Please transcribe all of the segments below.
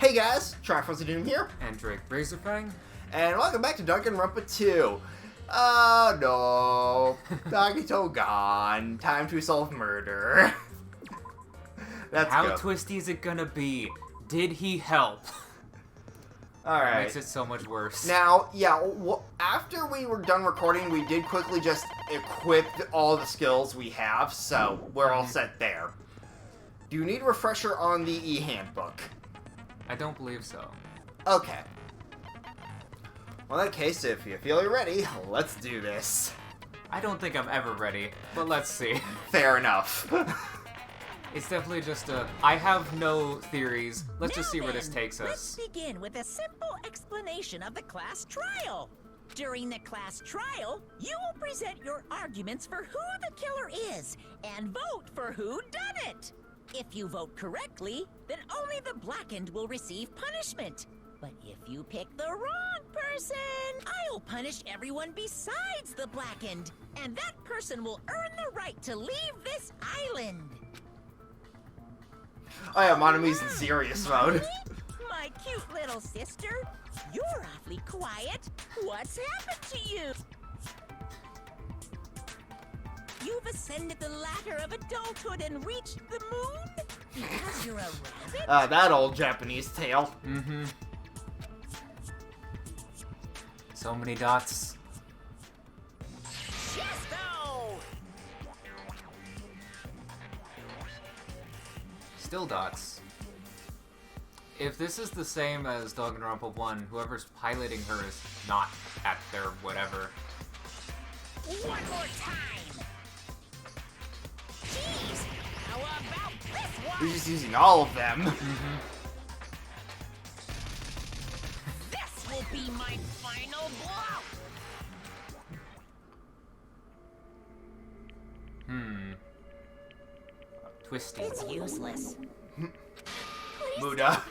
Hey guys, Triforce of Doom here, And Drake Razorfang. and welcome back to Danganronpa 2. Oh no, Nagito gone. Time to solve murder. That's How good. twisty is it gonna be? Did he help? Alright. Makes it so much worse. Now, yeah, after we were done recording, we did quickly just equip all the skills we have, so we're all set there. Do you need a refresher on the e-handbook? I don't believe so. Okay. Well, in that case, if you feel you're ready, let's do this. I don't think I'm ever ready, but let's see. Fair enough. It's definitely just I have no theories. Let's just see where this takes us. Let's begin with a simple explanation of the class trial. During the class trial, you will present your arguments for who the killer is and vote for who done it. If you vote correctly, then only the blackened will receive punishment. But if you pick the wrong person, I'll punish everyone besides the blackened, and that person will earn the right to leave this island. Oh yeah, Monami's in serious mode. My cute little sister, you're awfully quiet. What's happened to you? You've ascended the ladder of adulthood and reached the moon? Because you're a rabbit? That old Japanese tale. Mm-hmm. So many dots. Chesto! Still dots. If this is the same as Danganronpa 1, whoever's piloting her is not at their whatever. One more time! Jeez! How about this one? We're just using all of them. Mm-hmm. This will be my final blow! Twisty. It's useless. Muda.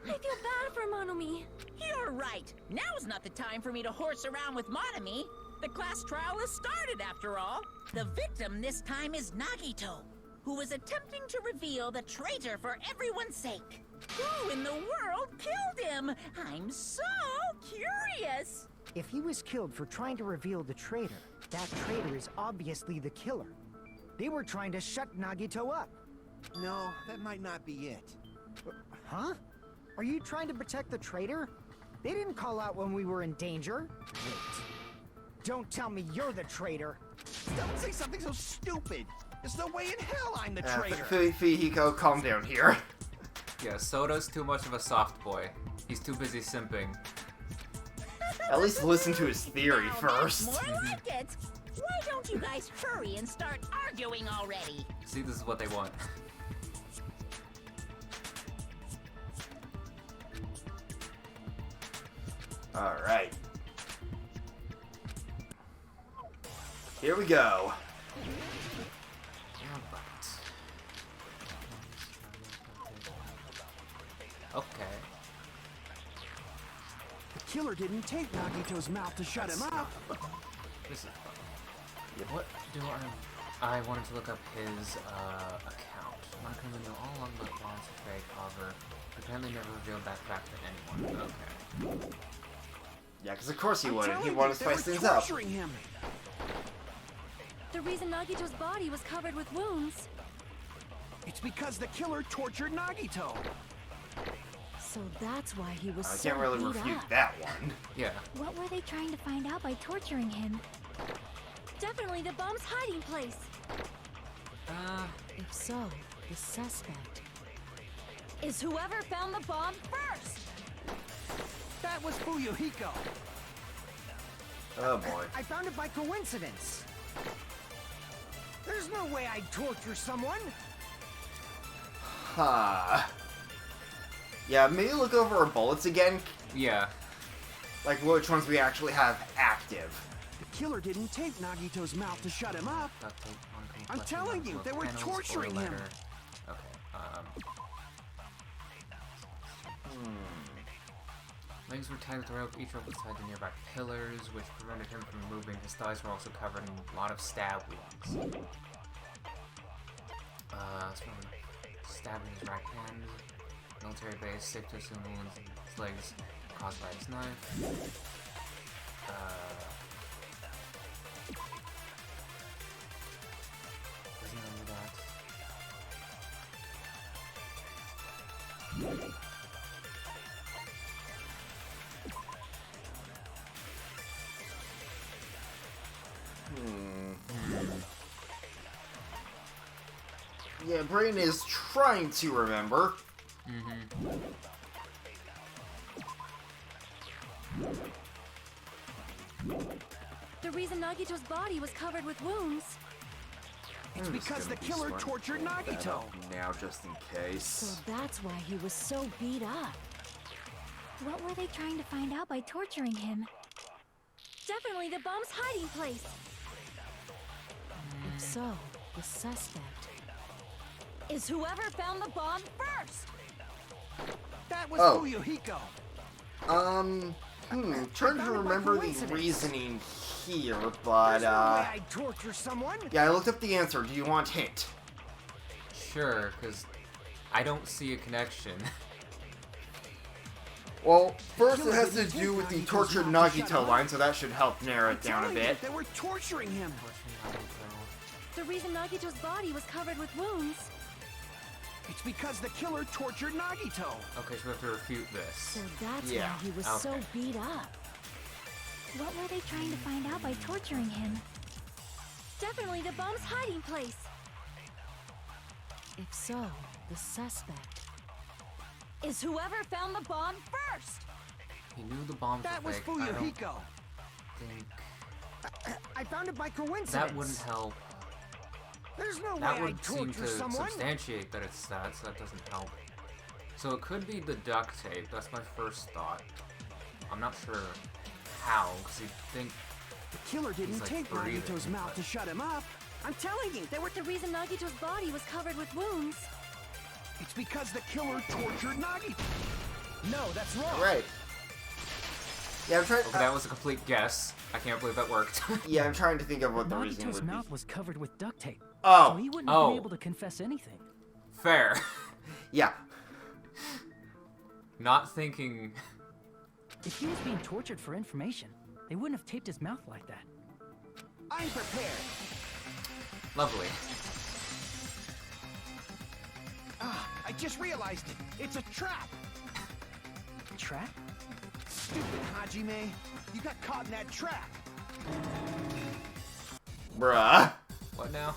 I feel bad for Monomi. You're right. Now's not the time for me to horse around with Monami. The class trial has started, after all. The victim this time is Nagito, who was attempting to reveal the traitor for everyone's sake. Who in the world killed him? I'm so curious. If he was killed for trying to reveal the traitor, that traitor is obviously the killer. They were trying to shut Nagito up. No, that might not be it. Huh? Are you trying to protect the traitor? They didn't call out when we were in danger. Wait. Don't tell me you're the traitor. Don't say something so stupid. There's no way in hell I'm the traitor. Fihiko, calm down here. Yeah, Soda's too much of a soft boy. He's too busy simping. At least listen to his theory Now first. that's more like it. Why don't you guys hurry and start arguing already? See, this is what they want. Alright. Here we go. Okay. The killer didn't take Nagito's mouth to shut him up. This is fun. What do I wanted to look up his account. Monica knew all along about Bond's trade, however, apparently never revealed that fact to anyone. Okay. Yeah, because of course he I'm wouldn't. He telling wanted you, to they spice were things up. torturing him. The reason Nagito's body was covered with wounds. It's because the killer tortured Nagito. So that's why he was I so can't really beat refute up. that one. Yeah. What were they trying to find out by torturing him? Definitely the bomb's hiding place. If so, the suspect is whoever found the bomb first. That was Fuyuhiko. Oh boy. I found it by coincidence. There's no way I'd torture someone. Huh. Yeah, maybe look over our bullets again. Yeah. Like which ones we actually have active. The killer didn't take Nagito's mouth to shut him up. I'm telling you, they were torturing him. Okay, legs were tied with a rope, each rope was tied to nearby pillars, which prevented him from moving. His thighs were also covered in a lot of stab wounds. Stabbing his right hand. military base. Safe to assume the wounds in his legs caused by his knife. Doesn't remember that. Yeah, Brain is trying to remember. The reason Nagito's body was covered with wounds. It's because the killer tortured Nagito. Now, just in case. So that's why he was so beat up. What were they trying to find out by torturing him? Definitely the bomb's hiding place. If so, the suspect Is whoever found the bomb first. That was Oh. Fuyuhiko. Trying to remember the reasoning here, but, There's no way I'd torture someone. yeah, I looked up the answer. Do you want a hint? Sure, because I don't see a connection. Well, first it killer has to didn't do take with the Nagito's tortured mouth to shut Nagito him line, up. so that should help narrow it down a Telling you, bit. they were torturing him. The reason Nagito's body was covered with wounds. It's because the killer tortured Nagito. Okay, so we have to refute this. So that's Yeah, why he was so okay. beat up. What were they trying to find out by torturing him? Definitely the bomb's hiding place. If so, the suspect Is whoever found the bomb first. He knew the bombs That were was fake. I don't Fuyuhiko. think I found it by coincidence. that wouldn't help. There's no That way would I'd seem torture to someone. substantiate that it's that, so that doesn't help. So it could be the duct tape. That's my first thought. I'm not sure how, because you think The killer didn't like, take breathing, Nagito's mouth but- to shut him up. I'm telling you, they were. The reason Nagito's body was covered with wounds. It's because the killer tortured Nagito. No, that's wrong. Right. Yeah, I'm trying. okay, that was a complete guess. I can't believe that worked. Yeah, I'm trying to think of what the reason Nagito's would be. mouth was covered with duct tape, so Oh, he wouldn't have Oh. been able to confess anything. Fair. yeah. Not thinking. If he was being tortured for information, they wouldn't have taped his mouth like that. I'm prepared. Lovely. Ah, I just realized it. It's a trap. Trap? Stupid Hajime. You got caught in that trap. Bruh. What now?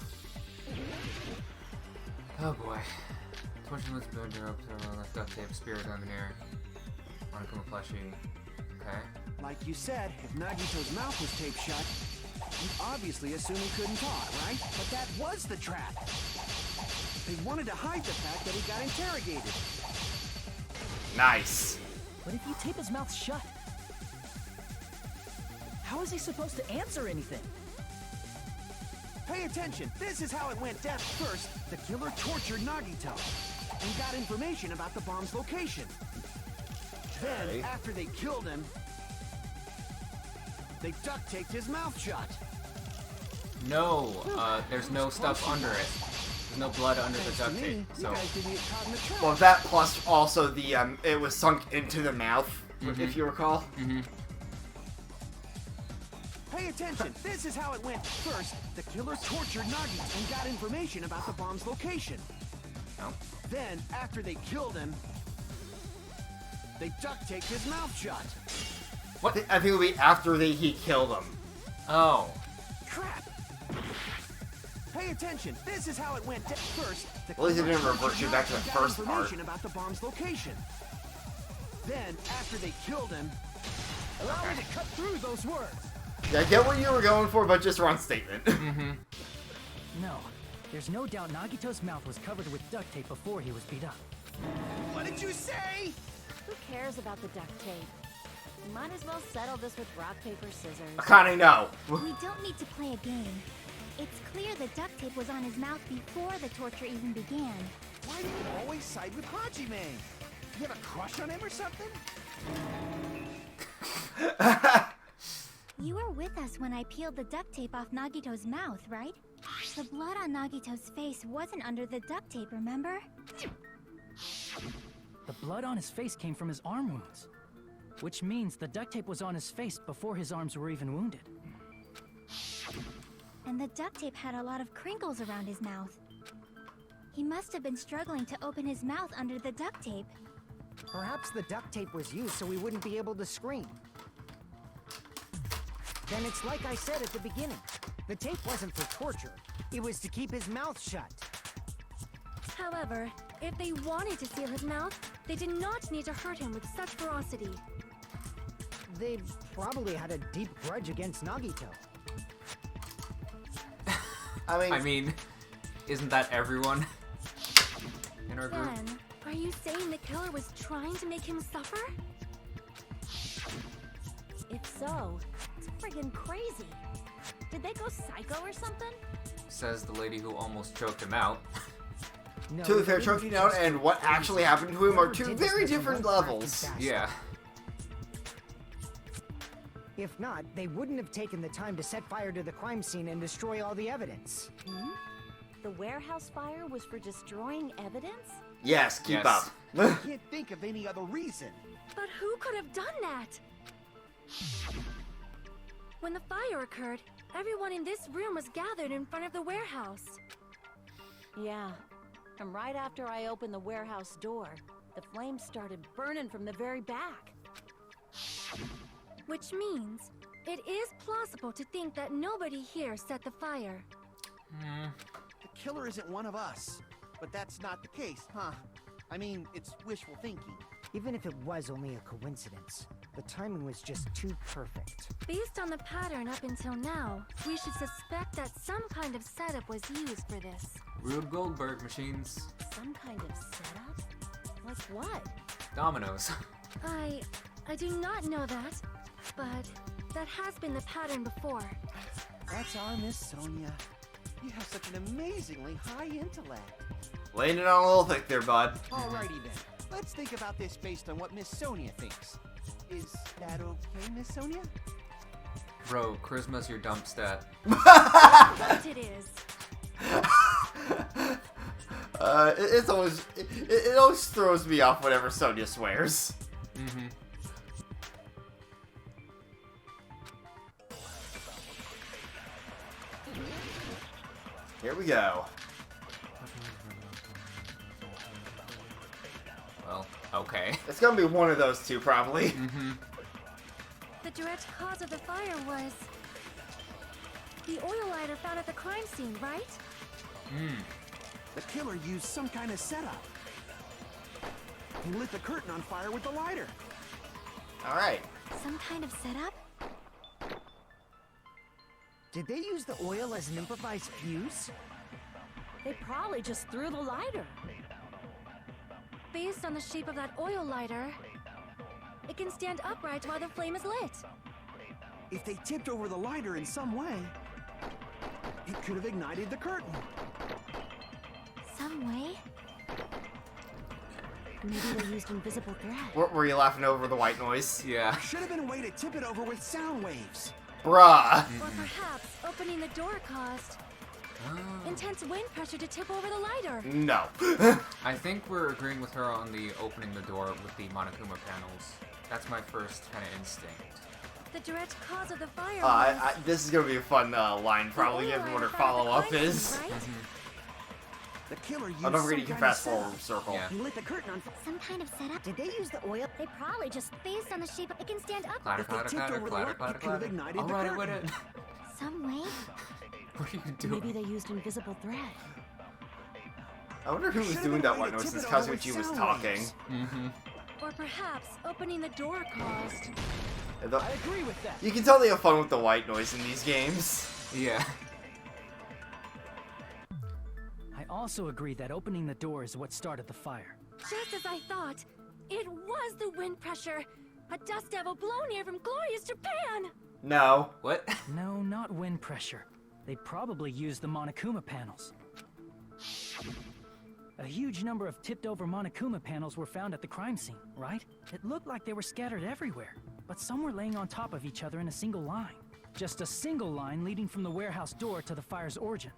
Oh boy. Torture was builder up to left duct tape, spirit dominator. Monokuma plushie. Okay. Like you said, if Nagito's mouth was taped shut, you obviously assume he couldn't talk, right? But that was the trap. They wanted to hide the fact that he got interrogated. Nice. But if you tape his mouth shut, how is he supposed to answer anything? Pay attention. This is how it went down. First, the killer tortured Nagito and got information about the bomb's location. Okay. Then, after they killed him, they duct taped his mouth shut. No, there's no stuff under it. There's no blood under the Thanks to duct me, tape. you So guys didn't get caught in the trap. Well, that plus also the it was sunk into the mouth, if you recall. Pay attention. This is how it went. First, the killer tortured Nagito and got information about the bomb's location. no. Then, after they killed him, they duct taped his mouth shut. I think it would be after he killed him. Oh. Crap! Pay attention. This is how it went. First, the At least it killer didn't revert tortured you back to the Nagito and first got part. information about the bomb's location. Then, after they killed him, Allow me to cut through those words. Yeah, I get what you were going for, but just wrong statement. No. There's no doubt Nagito's mouth was covered with duct tape before he was beat up. what did you say? Who cares about the duct tape? You might as well settle this with rock, paper, scissors. I kinda know. We don't need to play a game. It's clear the duct tape was on his mouth before the torture even began. Why do you always side with Hajime? You have a crush on him or something? You were with us when I peeled the duct tape off Nagito's mouth, right? The blood on Nagito's face wasn't under the duct tape, remember? the blood on his face came from his arm wounds. Which means the duct tape was on his face before his arms were even wounded. And the duct tape had a lot of crinkles around his mouth. He must have been struggling to open his mouth under the duct tape. Perhaps the duct tape was used so he wouldn't be able to scream. Then it's like I said at the beginning. The tape wasn't for torture. It was to keep his mouth shut. However, if they wanted to seal his mouth, they did not need to hurt him with such ferocity. They probably had a deep grudge against Nagito. I mean, isn't that everyone in our group? Then, are you saying the killer was trying to make him suffer? If so, it's friggin' crazy. Did they go psycho or something? Says the lady who almost choked him out. No, To be fair, they choking didn't out just and go what crazy. actually happened to him are Whoever two did this very must have different went crazy levels. fast. Yeah. If not, they wouldn't have taken the time to set fire to the crime scene and destroy all the evidence. Hmm? The warehouse fire was for destroying evidence? Yes, keep Yes. up. Can't think of any other reason. But who could have done that? When the fire occurred, everyone in this room was gathered in front of the warehouse. Yeah. And right after I opened the warehouse door, the flames started burning from the very back. Which means, it is plausible to think that nobody here set the fire. The killer isn't one of us. But that's not the case, huh? I mean, it's wishful thinking. Even if it was only a coincidence, the timing was just too perfect. Based on the pattern up until now, we should suspect that some kind of setup was used for this. Rube Goldberg machines. Some kind of setup? Like what? Dominoes. I do not know that, but that has been the pattern before. That's our Miss Sonia. You have such an amazingly high intellect. Laying it on a little thick there, bud. Alrighty then. Let's think about this based on what Miss Sonia thinks. Is that okay, Miss Sonia? Bro, charisma's your dump stat. But it is. It's always it always throws me off whenever Sonya swears. Mm-hmm. Here we go. Well, okay. It's gonna be one of those two, probably. Mm-hmm. The direct cause of the fire was the oil lighter found at the crime scene, right? The killer used some kind of setup. He lit the curtain on fire with the lighter. All right. Some kind of setup? Did they use the oil as an improvised fuse? They probably just threw the lighter. Based on the shape of that oil lighter, it can stand upright while the flame is lit. If they tipped over the lighter in some way, it could have ignited the curtain. Some way? Maybe they used invisible thread. Were you laughing over the white noise? Yeah. There should have been a way to tip it over with sound waves. Bruh. Or perhaps opening the door caused intense wind pressure to tip over the lighter. No. I think we're agreeing with her on the opening the door with the Monokuma panels. That's my first kind of instinct. The direct cause of the fire was This is gonna be a fun line, probably, the oil given what her lighter found at the follow-up crime is. scene, right? The killer used Oh, don't forget some you can kind of fast forward setup. circle. Yeah. He lit the curtain on fire. Some kind of setup? Did they use the oil? They probably just based on the shape of it can stand up. Clatter, If they clatter, tipped clatter, over the clatter, light, clatter, it could have clatter. ignited All the right, with it. curtain. Some way? What are you doing? Maybe they used invisible thread. I wonder who was Should've doing Oh, been a that way white to noise tip since it over with Kazuichi was sound talking. waves. Mm-hmm. Or perhaps opening the door caused. I agree with that. You can tell they have fun with the white noise in these games. Yeah. I also agree that opening the door is what started the fire. Just as I thought, it was the wind pressure. A dust devil blown here from glorious Japan. No. What? No, not wind pressure. They probably used the Monokuma panels. A huge number of tipped-over Monokuma panels were found at the crime scene, right? It looked like they were scattered everywhere, but some were laying on top of each other in a single line. Just a single line leading from the warehouse door to the fire's origin.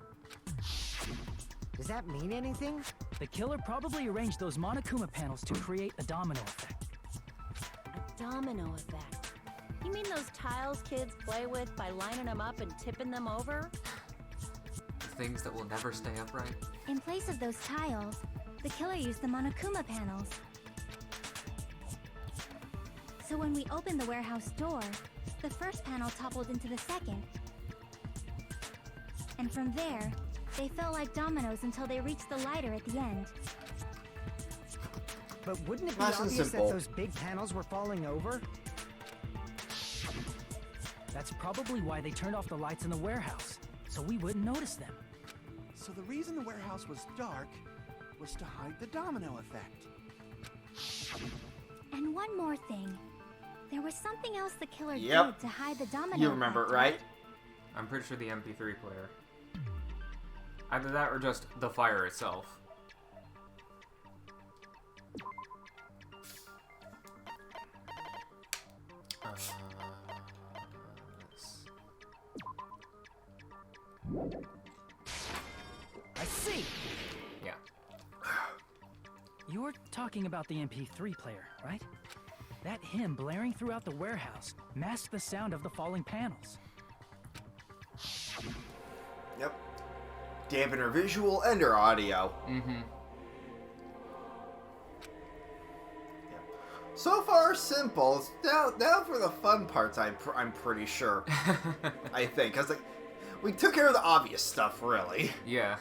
Does that mean anything? The killer probably arranged those Monokuma panels to create a domino effect. A domino effect. You mean those tiles kids play with by lining them up and tipping them over? Things that will never stay upright. In place of those tiles, the killer used the Monokuma panels. So when we opened the warehouse door, the first panel toppled into the second. And from there, they fell like dominoes until they reached the lighter at the end. But wouldn't it be Nice and obvious simple. that those big panels were falling over? That's probably why they turned off the lights in the warehouse, so we wouldn't notice them. So the reason the warehouse was dark was to hide the domino effect. And one more thing. There was something else the killer Yep. did to hide the domino You remember it, effect, right? I'm pretty sure the MP3 player. Either that or just the fire itself. I see. Yeah. You're talking about the MP3 player, right? That hymn blaring throughout the warehouse masked the sound of the falling panels. Yep. Dampen her visual and her audio. Mm-hmm. So far, simple. Now for the fun parts, I'm pretty sure. I think. Because like, we took care of the obvious stuff, really. Yeah.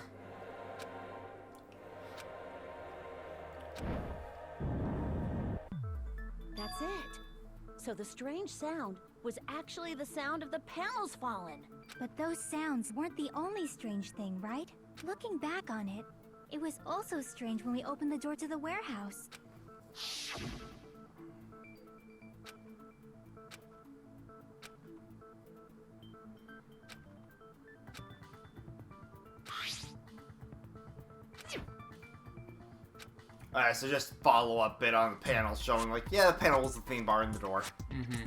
That's it. So the strange sound was actually the sound of the panels falling. But those sounds weren't the only strange thing, right? Looking back on it, it was also strange when we opened the door to the warehouse. Alright, so just follow-up bit on the panel showing, like, yeah, the panel was the theme bar in the door. Mm-hmm.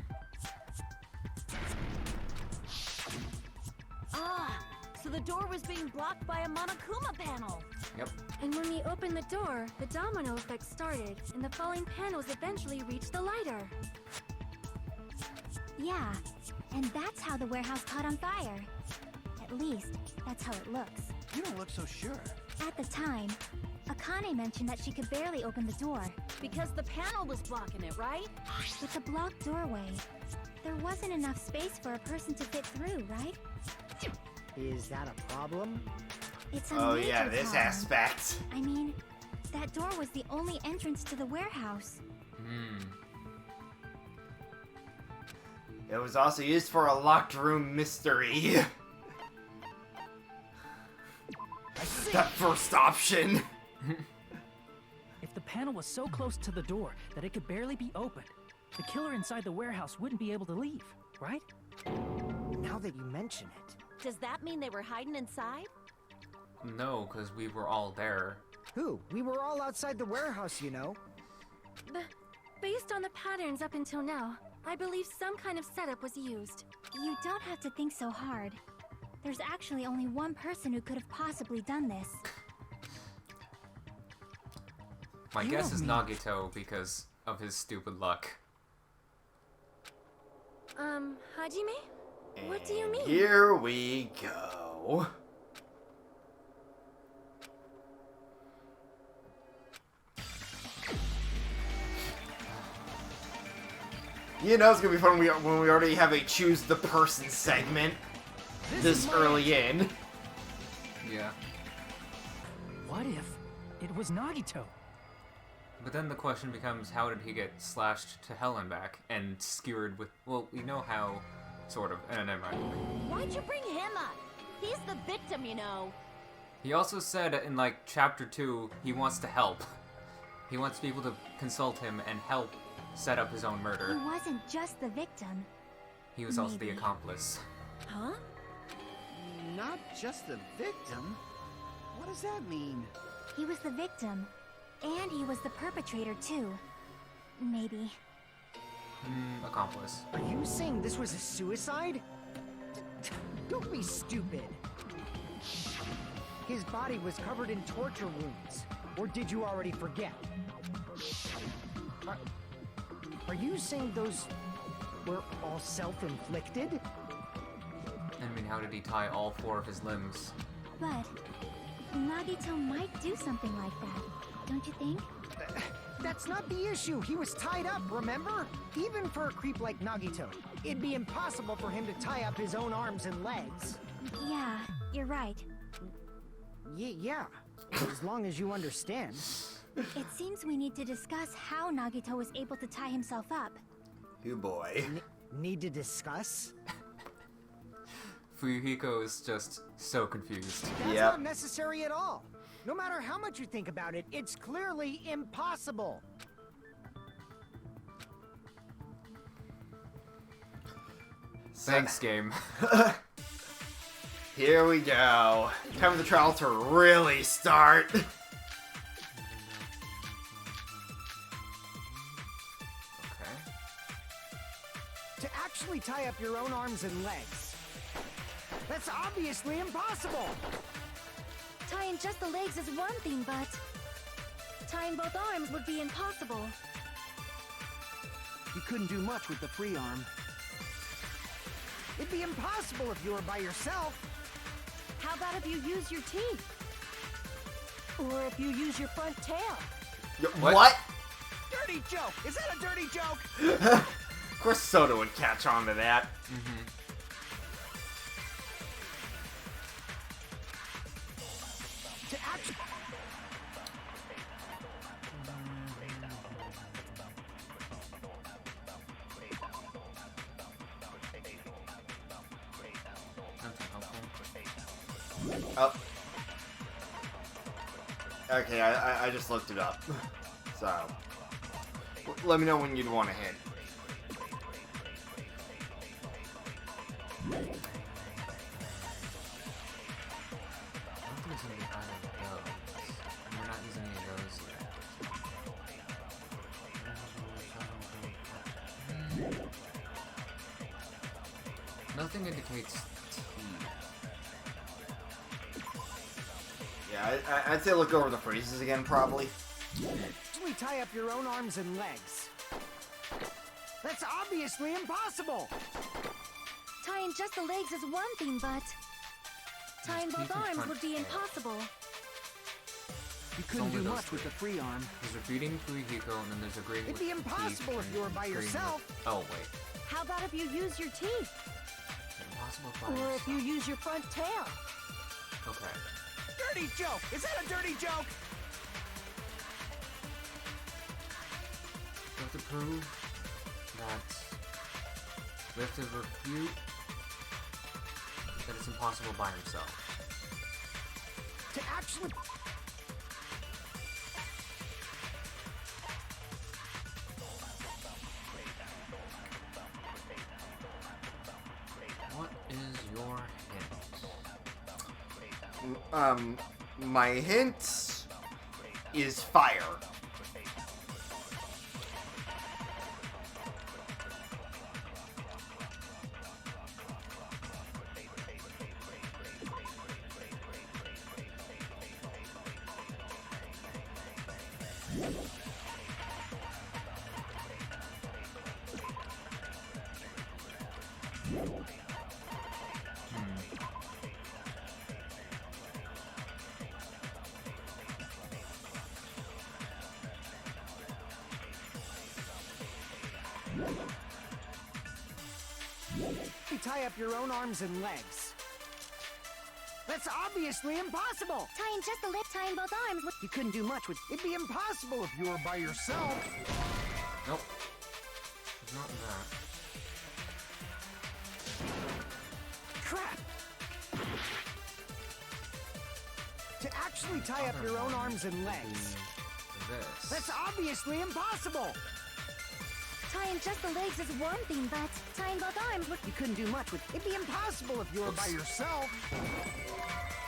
Ah, so the door was being blocked by a Monokuma panel. Yep. And when we opened the door, the domino effect started, and the falling panels eventually reached the lighter. Yeah, and that's how the warehouse caught on fire. At least, that's how it looks. You don't look so sure. At the time, Akane mentioned that she could barely open the door. Because the panel was blocking it, right? With the blocked doorway, there wasn't enough space for a person to fit through, right? Is that a problem? It's a Oh major yeah, this problem. aspect. I mean, that door was the only entrance to the warehouse. Hmm. It was also used for a locked room mystery. I see. That first option. If the panel was so close to the door that it could barely be opened, the killer inside the warehouse wouldn't be able to leave, right? Now that you mention it. Does that mean they were hiding inside? No, because we were all there. Who? We were all outside the warehouse, you know. Based on the patterns up until now, I believe some kind of setup was used. You don't have to think so hard. There's actually only one person who could have possibly done this. My You guess don't is mean- Nagito because of his stupid luck. Hajime? What do you And mean? Here we go. You know it's gonna be fun when we already have a choose the person segment this early in. Yeah. What if it was Nagito? But then the question becomes, how did he get slashed to hell and back and skewered with... Well, we know how, sort of. Never mind. Why'd you bring him up? He's the victim, you know. He also said in, like, Chapter 2, he wants to help. He wants people to consult him and help set up his own He murder. wasn't just the victim. He was also the Maybe. accomplice. Huh? Not just the victim. What does that mean? He was the victim. And he was the perpetrator, too. Maybe. Accomplice. Are you saying this was a suicide? Don't be stupid. his body was covered in torture wounds. Or did you already forget? Are you saying those were all self-inflicted? I mean, how did he tie all 4 of his limbs? But Nagito might do something like that, don't you think? That's not the issue. He was tied up, remember? Even for a creep like Nagito, it'd be impossible for him to tie up his own arms and legs. Yeah, you're right. Yeah, as long as you understand. It seems we need to discuss how Nagito was able to tie himself up. You boy. Need to discuss? Fuyuhiko is just so confused. That's not necessary at all. No matter how much you think about it, it's clearly impossible. Thanks, game. Here we go. Time for the trial to really start. Okay. To actually tie up your own arms and legs. That's obviously impossible. Tying just the legs is one thing, but tying both arms would be impossible. You couldn't do much with the free arm. It'd be impossible if you were by yourself. How about if you use your teeth? Or if you use your front tail? What? Dirty joke! Is that a dirty joke? Of course Soda would catch on to that. To actually... Oh. Okay, I just looked it up. So, let me know when you'd want to hit. We're not using any of those yet. Nothing indicates teeth. Yeah, I'd say look over the freezes again, probably. Actually tie up your own arms and legs. That's obviously impossible. Tying just the legs is one thing, but tying There's both teeth in arms front would be tail. impossible. You couldn't only do those much with three. the free arm. There's a beating Fuyuhiko, and then there's a green It'd with be impossible teeth if you were and by green yourself. with- Oh, wait. How about if you use your teeth? Impossible by Or if you yourself. use your front tail? Okay. Dirty joke! Is that a dirty joke? You have to prove that we have to refute that it's impossible by himself. To actually... What is your hint? My hint is fire. You tie up your own arms and legs. That's obviously impossible. Tying just the legs, tying both arms would... You couldn't do much with... It'd be impossible if you were by yourself. Nope. It's not that. Crap! To actually tie up your own arms and legs. This. That's obviously impossible. Tying just the legs is one thing, but tying both arms would... You couldn't do much with... It'd be impossible if you were by yourself.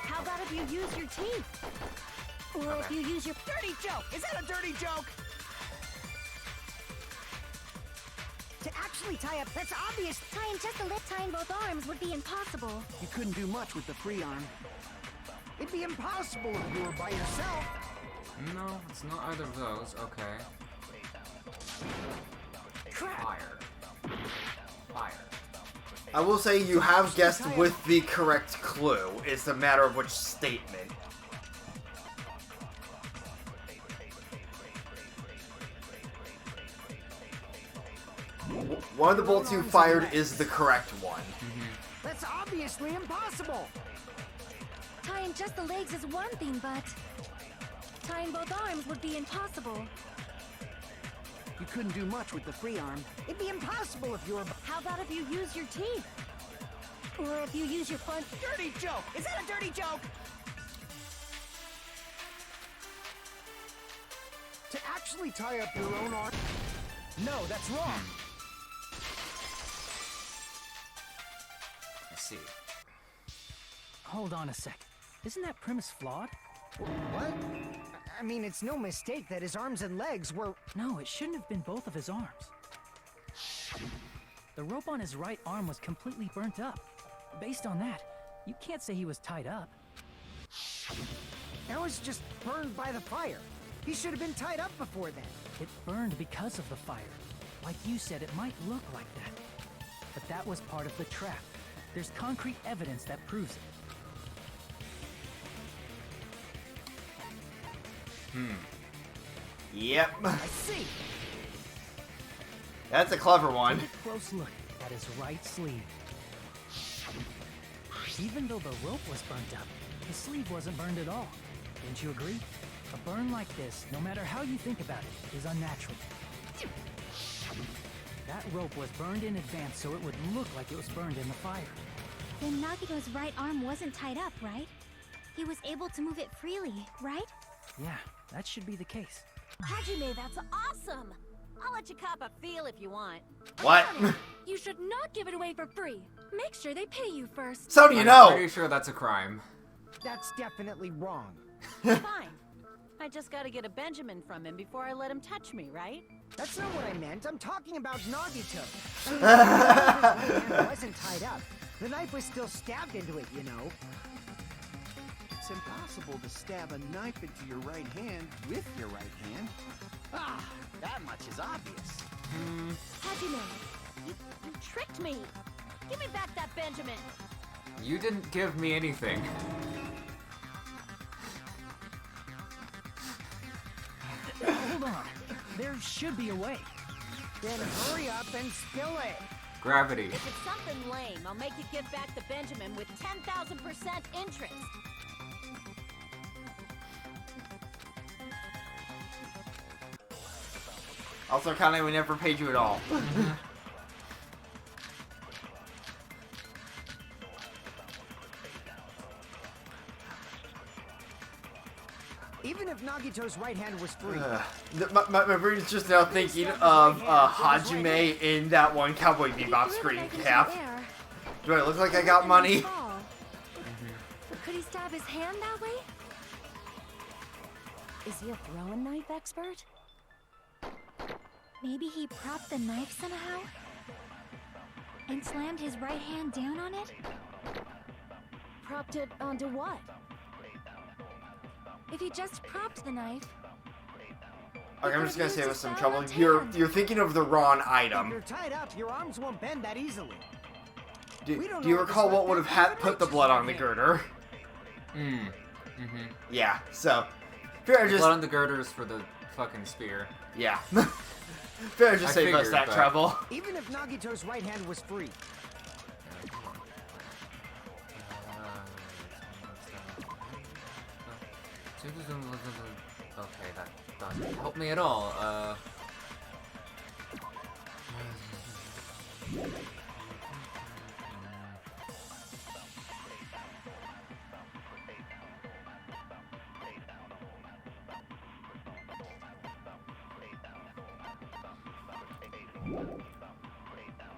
How about if you use your teeth? Or if you use your... Dirty joke! Is that a dirty joke? To actually tie up... That's obvious. Tying just the legs, tying both arms would be impossible. You couldn't do much with the free arm. It'd be impossible if you were by yourself. No, it's not either of those. Okay. Crap. Fire. Fire. I will say you have guessed with the correct clue. It's a matter of which statement. One of the bolts you fired is the correct one. That's obviously impossible. Tying just the legs is one thing, but tying both arms would be impossible. You couldn't do much with the free arm. It'd be impossible if you were... How about if you use your teeth? Or if you use your front... Dirty joke! Is that a dirty joke? To actually tie up your own arm... No, that's wrong. I see. Hold on a sec. Isn't that premise flawed? What? I mean, it's no mistake that his arms and legs were... No, it shouldn't have been both of his arms. The rope on his right arm was completely burnt up. Based on that, you can't say he was tied up. That was just burned by the fire. He should have been tied up before then. It burned because of the fire. Like you said, it might look like that. But that was part of the trap. There's concrete evidence that proves it. Yep. I see. That's a clever one. Take a close look at his right sleeve. Even though the rope was burnt up, his sleeve wasn't burned at all. Don't you agree? A burn like this, no matter how you think about it, is unnatural. That rope was burned in advance so it would look like it was burned in the fire. Then Nagito's right arm wasn't tied up, right? He was able to move it freely, right? Yeah, that should be the case. Hajime, that's awesome! I'll let you cop a feel if you want. What? You should not give it away for free. Make sure they pay you first. So do you I'm know? pretty sure that's a crime. That's definitely wrong. Fine. I just gotta get a Benjamin from him before I let him touch me, right? That's not what I meant. I'm talking about Nagito. His hand wasn't tied up. The knife was still stabbed into it, you know. It's impossible to stab a knife into your right hand with your right hand. Ah, that much is obvious. Hajime, you tricked me! Give me back that Benjamin! You didn't give me anything. Hold on. There should be a way. Then hurry up and spill it. Gravity. If it's something lame, I'll make you give back the Benjamin with 10,000% interest. Also, Kane, we never paid you at all. Even if Nagito's right hand was free. My brain's just now thinking of Hajime in that one Cowboy Bebop screen cap. Do I look like I got money? Could he stab his hand that way? Is he a throwing knife expert? Maybe he propped the knife somehow? And slammed his right hand down on it? Propped it onto what? If he just propped the knife... Okay, I'm just gonna say with some trouble. You're thinking of the wrong If item. you're tied up, your arms won't bend that easily. Do We don't you know if recall this what would have left put the blood on the girder? Yeah, so... Fair just... Blood on the girders for the fucking spear. Yeah. Fair just I save us figured, that but- trouble. Even if Nagito's right hand was free. Okay, that doesn't help me at all.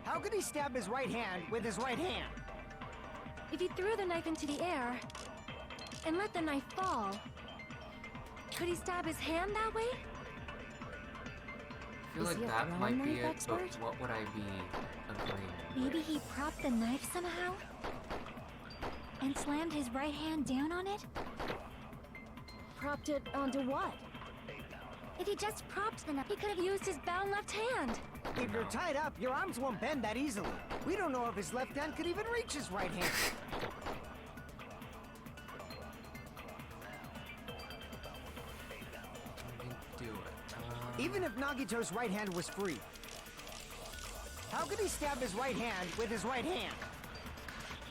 How could he stab his right hand with his right hand? If he threw the knife into the air and let the knife fall, could he stab his hand that way? I feel Is like he a that might throwing be knife it, but expert? what would I be agreeing with? Maybe he propped the knife somehow? And slammed his right hand down on it? Propped it onto what? If he just propped the knife, he could have used his bound left hand. If you're tied up, your arms won't bend that easily. We don't know if his left hand could even reach his right hand. Do it. Even if Nagito's right hand was free, how could he stab his right hand with his right hand?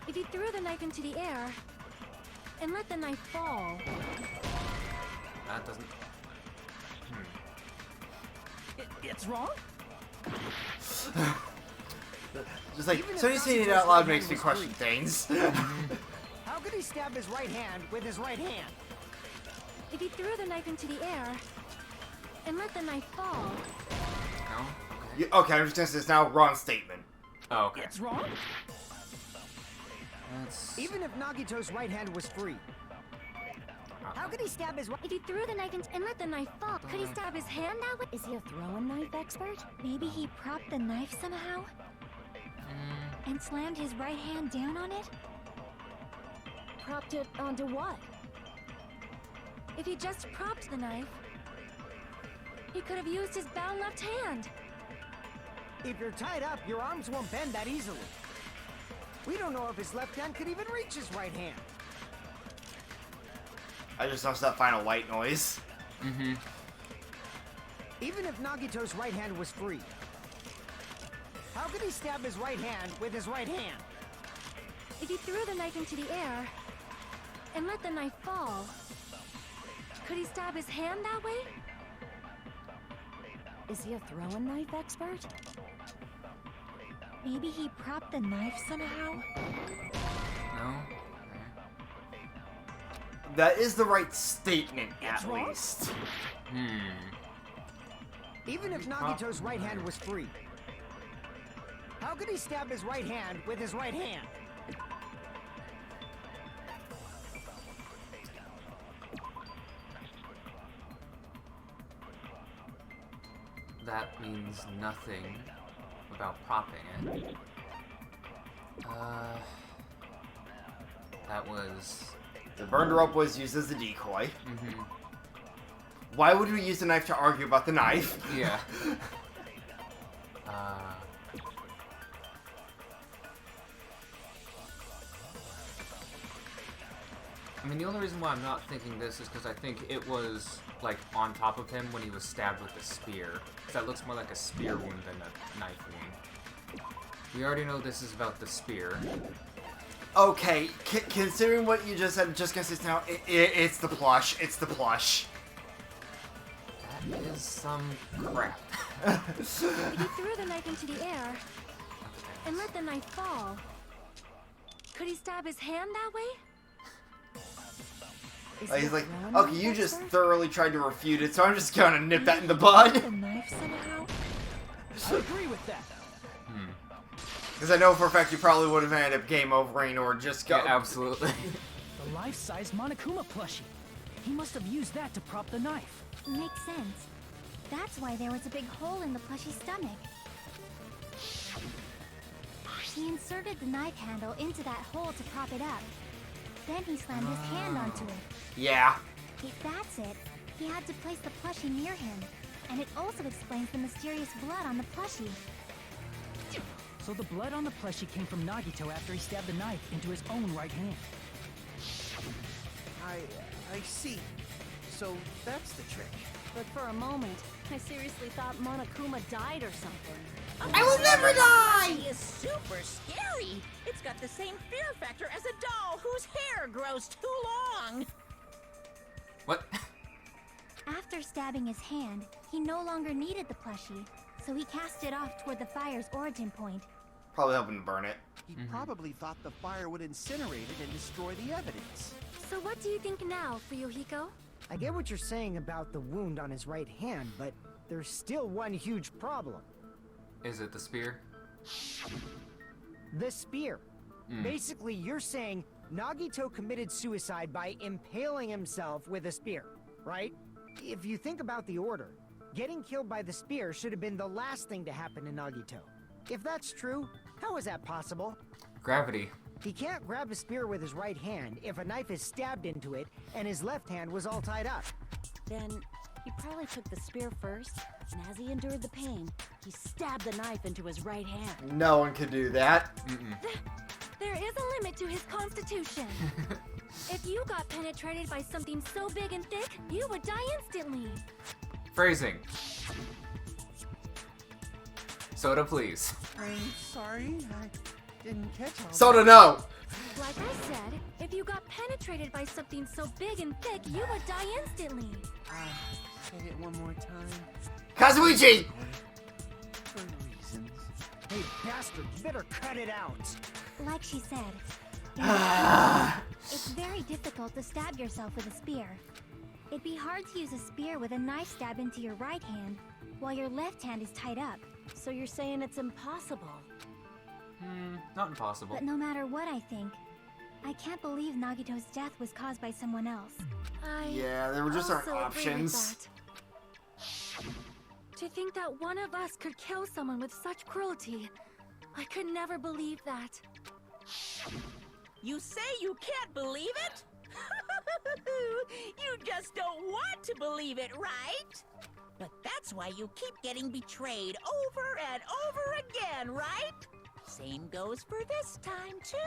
If he threw the knife into the air and let the knife fall, That doesn't. It's wrong? Just like, Even if so you saying it Nagito's out loud right makes hand me was question free. things. How could he stab his right hand with his right hand? if he threw the knife into the air and let the knife fall, No? Okay. Okay, I'm just gonna say it's now a wrong statement. Oh, okay. It's wrong? That's. Even if Nagito's right hand was free, how could he stab his right? if he threw the knife and let the knife fall, could he stab his hand that way? Is he a throwing knife expert? Maybe he propped the knife somehow and slammed his right hand down on it? Propped it onto what? If he just propped the knife, he could have used his bound left hand. If you're tied up, your arms won't bend that easily. We don't know if his left hand could even reach his right hand. I just noticed that final white noise. Even if Nagito's right hand was free, how could he stab his right hand with his right hand? If he threw the knife into the air and let the knife fall, could he stab his hand that way? Is he a throwing knife expert? Maybe he propped the knife somehow? No? That is the right statement, at wrong? least. Even if Nagito's right hand was free, how could he stab his right hand with his right hand? That means nothing about propping it. That was. The burned rope was used as a decoy. Why would we use the knife to argue about the knife? Yeah. I mean, the only reason why I'm not thinking this is because I think it was, like, on top of him when he was stabbed with a spear. 'Cause that looks more like a spear wound than a knife wound. We already know this is about the spear. Okay, considering what you just said, just gonna say now, it's the plush. It's the plush. That is some crap. If he threw the knife into the air and let the knife fall, could he stab his hand that way? Is He's he a like, throwing okay, knife you just expert? thoroughly tried to refute it, so I'm just gonna nip that in the bud. The knife somehow? I agree with that. Because I know for a fact you probably would have ended up game overing or just go. Yeah, absolutely. The life-size Monokuma plushie. He must have used that to prop the knife. Makes sense. That's why there was a big hole in the plushie's stomach. He inserted the knife handle into that hole to prop it up. Then he slammed his hand onto it. Yeah. If that's it, he had to place the plushie near him. And it also explains the mysterious blood on the plushie. So the blood on the plushie came from Nagito after he stabbed the knife into his own right hand. I see. So that's the trick. But for a moment, I seriously thought Monokuma died or something. I will never die! He is super scary. It's got the same fear factor as a doll whose hair grows too long. What? After stabbing his hand, he no longer needed the plushie, so he cast it off toward the fire's origin point. Probably hoping to burn it. He probably thought the fire would incinerate it and destroy the evidence. So what do you think now, Fuyuhiko? I get what you're saying about the wound on his right hand, but there's still one huge problem. Is it the spear? The spear. Basically, you're saying Nagito committed suicide by impaling himself with a spear, right? If you think about the order, getting killed by the spear should have been the last thing to happen to Nagito. If that's true, how is that possible? Gravity. He can't grab a spear with his right hand if a knife is stabbed into it and his left hand was all tied up. Then he probably took the spear first, and as he endured the pain, he stabbed the knife into his right hand. No one could do that. There is a limit to his constitution. If you got penetrated by something so big and thick, you would die instantly. Phrasing. Soda, please. I'm sorry, I didn't catch all Soda, no! Like I said, if you got penetrated by something so big and thick, you would die instantly. Say it one more time. Kazuichi! For reasons. Hey, bastard, you better cut it out. Like she said, it's very difficult to stab yourself with a spear. It'd be hard to use a spear with a knife stab into your right hand while your left hand is tied up. So you're saying it's impossible? Not impossible. But no matter what I think, I can't believe Nagito's death was caused by someone else. Yeah, there were just aren't also agree with options. that. To think that one of us could kill someone with such cruelty, I could never believe that. You say you can't believe it? You just don't want to believe it, right? But that's why you keep getting betrayed over and over again, right? Same goes for this time, too.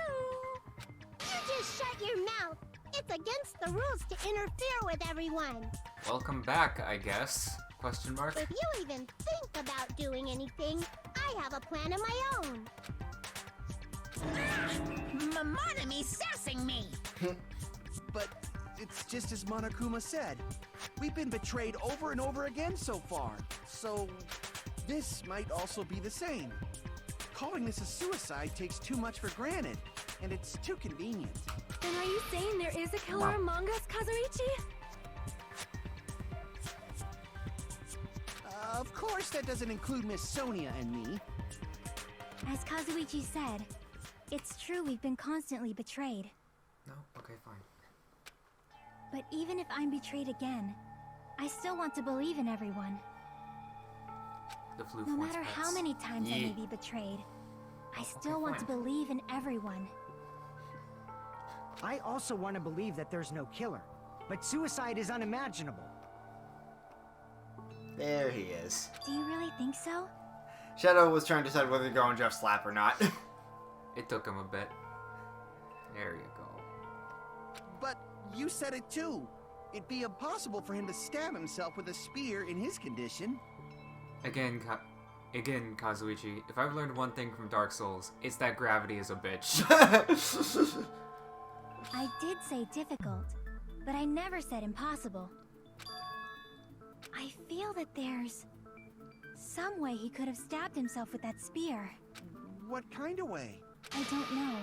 You just shut your mouth. It's against the rules to interfere with everyone. Welcome back, I guess. Question mark? If you even think about doing anything, I have a plan of my own. Monomi's sassing me. But it's just as Monokuma said. We've been betrayed over and over again so far. So this might also be the same. Calling this a suicide takes too much for granted, and it's too convenient. Then are you saying there is a killer among us, Kazuichi? Of course, that doesn't include Miss Sonia and me. As Kazuichi said, it's true we've been constantly betrayed. No? Okay, fine. But even if I'm betrayed again, I still want to believe in everyone. The flu No wants matter how pets. many times I may be betrayed, I still want to believe in everyone. I also want to believe that there's no killer, but suicide is unimaginable. There he is. Do you really think so? Shadow was trying to decide whether to go on Jeff's lap or not. It took him a bit. There you go. But you said it too. It'd be impossible for him to stab himself with a spear in his condition. Again, Kazuichi, if I've learned one thing from Dark Souls, it's that gravity is a bitch. I did say difficult, but I never said impossible. I feel that there's some way he could have stabbed himself with that spear. What kind of way? I don't know.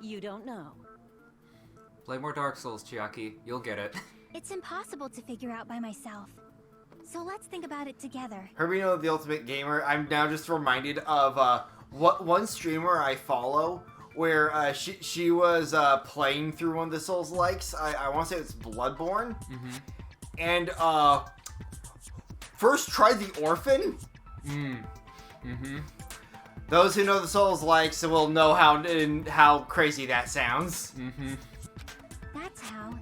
You don't know. Play more Dark Souls, Chiaki. You'll get it. It's impossible to figure out by myself. So let's think about it together. Herbino, the Ultimate Gamer, I'm now just reminded of what one streamer I follow where she was playing through one of the Souls likes. I want to say it's Bloodborne. And first tried the Orphan. Those who know the Souls likes will know how crazy that sounds. That's how.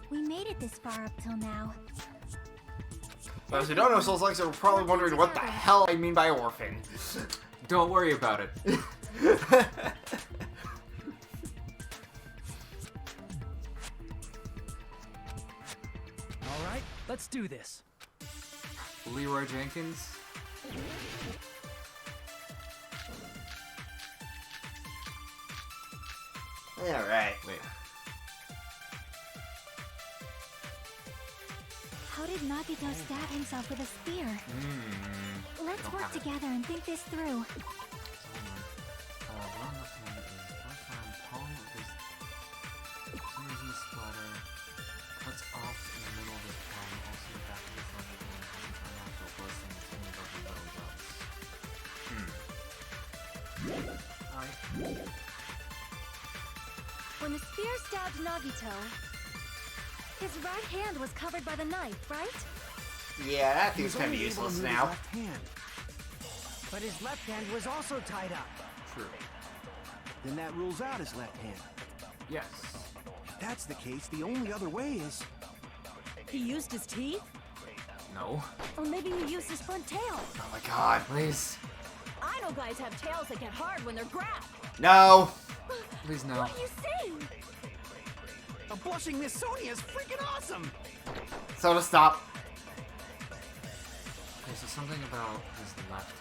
We made it this far up till now. Those who don't know Souls likes are probably wondering what the hell I mean by Orphan. Don't worry about it. All right, let's do this. Leroy Jenkins. Alright. Wait. How did Nagito stab himself with a spear? Let's don't work have it. together and think this through. When the spear stabbed Nagito, his right hand was covered by the knife, right? Yeah, that He thing's was kind of only able to useless move now. his left hand. But his left hand was also tied up. True. He Then that rules out his left hand. Yes. If that's the case, the only other way is... He used his teeth? No. Or maybe he used his front tail. Oh my god. Please. I know guys have tails that get hard when they're grabbed. No. Please no. What are you saying? A blushing Miss Sonia is freaking awesome! Soda, stop. Okay, so something about his left.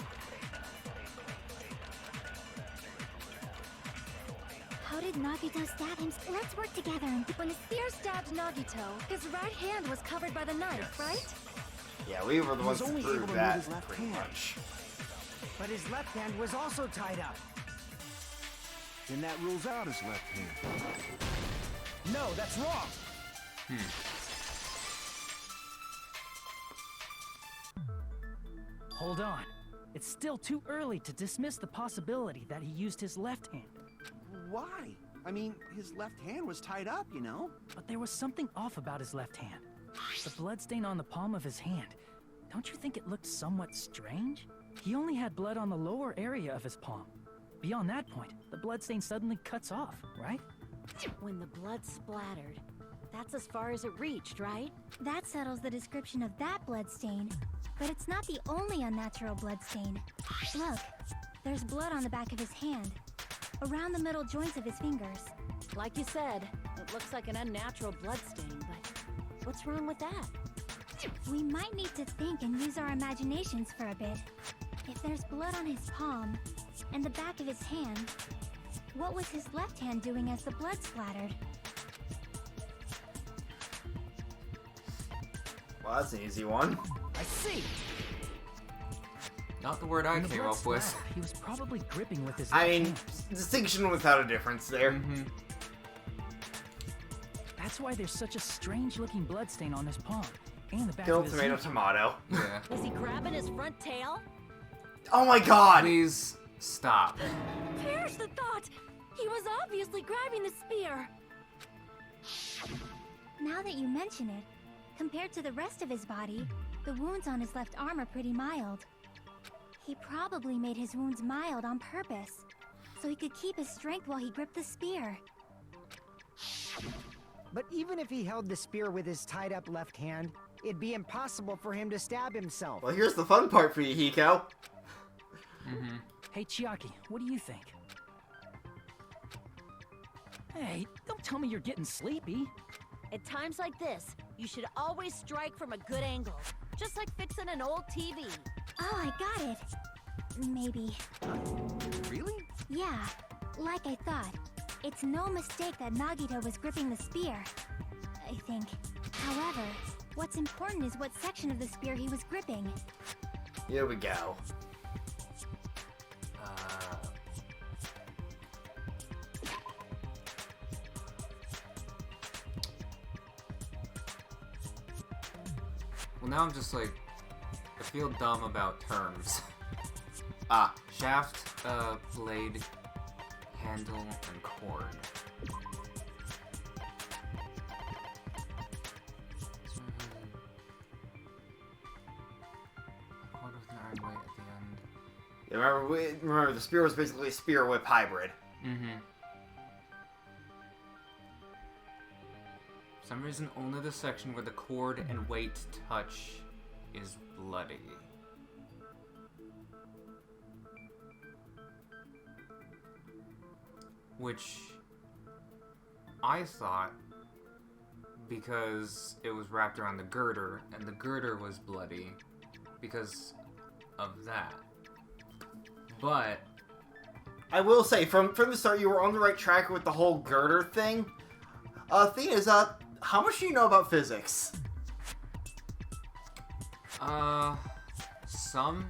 How did Nagito stab him? Let's work together. When the spear stabbed Nagito, his right hand was covered by the knife, Yes. right? Yeah, we were the He ones was to only able prove to that, move his left pretty hand. much. But his left hand was also tied up. Then that rules out his left hand. No, that's wrong. Hold on. It's still too early to dismiss the possibility that he used his left hand. Why? I mean, his left hand was tied up, you know? But there was something off about his left hand. The bloodstain on the palm of his hand. Don't you think it looked somewhat strange? He only had blood on the lower area of his palm. Beyond that point, the bloodstain suddenly cuts off, right? When the blood splattered, that's as far as it reached, right? That settles the description of that bloodstain. But it's not the only unnatural bloodstain. Look, there's blood on the back of his hand, around the middle joints of his fingers. Like you said, it looks like an unnatural bloodstain, but what's wrong with that? We might need to think and use our imaginations for a bit. If there's blood on his palm and the back of his hand, what was his left hand doing as the blood splattered? Well, that's an easy one. I see. Not the word I When the came blood up with. splattered, he was probably gripping with his I left mean, hand. distinction without a difference there. Mm-hmm. That's why there's such a strange-looking bloodstain on his palm and the back Kill of his tomato, hand. tomato. Yeah. Was he grabbing his front tail? Oh my god! Please stop. Perish the thought! He was obviously grabbing the spear! Now that you mention it, compared to the rest of his body, the wounds on his left arm are pretty mild. He probably made his wounds mild on purpose, so he could keep his strength while he gripped the spear. But even if he held the spear with his tied up left hand, it'd be impossible for him to stab himself. Well, here's the fun part for you, Hiko. Mm-hmm. Hey, Chiaki, what do you think? Hey, don't tell me you're getting sleepy. At times like this, you should always strike from a good angle. Just like fixing an old TV. Oh, I got it. Maybe. Really? Yeah, like I thought. It's no mistake that Nagito was gripping the spear, I think. However, what's important is what section of the spear he was gripping. Here we go. Well, now I'm just like, I feel dumb about terms. Ah, Shaft, blade, handle, and cord. Cord with an iron weight at the end. yeah, remember the spear was basically a spear whip hybrid. Mm-hmm. For some reason, only the section where the cord and weight touch is bloody. Which I thought, because it was wrapped around the girder, and the girder was bloody because of that. But I will say, from the start, you were on the right track with the whole girder thing. Thing is, how much do you know about physics? some.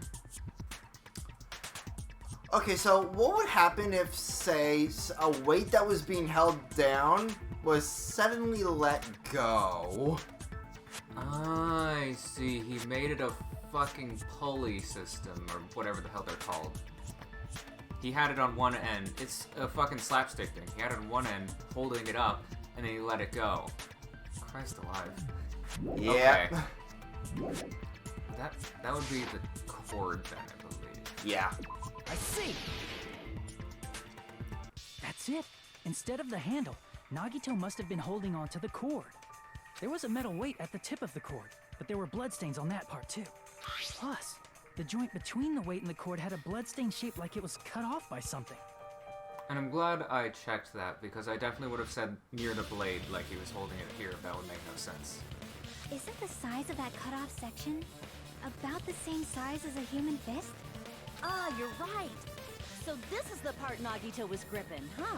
Okay, so what would happen if, say, a weight that was being held down was suddenly let go? I see. He made it a fucking pulley system, or whatever the hell they're called. He had it on one end. It's a fucking slapstick thing. He had it on one end, holding it up, and then he let it go. Christ alive. Yeah. Okay. That would be the cord then, I believe. Yeah. I see. it. Instead of the handle, Nagito must have been holding on to the cord. There was a metal weight at the tip of the cord, but there were bloodstains on that part too. Plus, the joint between the weight and the cord had a bloodstain shaped like it was cut off by something. And I'm glad I checked that, because I definitely would have said near the blade like he was holding it here. That would make no sense. Isn't the size of that cut-off section about the same size as a human fist? Ah, you're right. So this is the part Nagito was gripping, huh?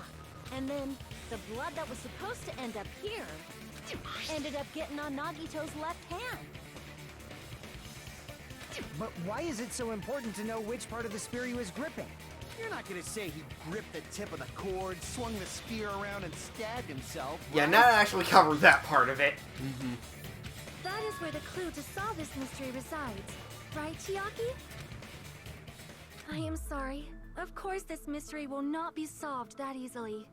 And then the blood that was supposed to end up here ended up getting on Nagito's left hand. But why is it so important to know which part of the spear he was gripping? You're not gonna say he gripped the tip of the cord, swung the spear around, and stabbed himself. Yeah, right? not actually covered that part of it. That is where the clue to solve this mystery resides. Right, Chiaki? I am sorry. Of course this mystery will not be solved that easily.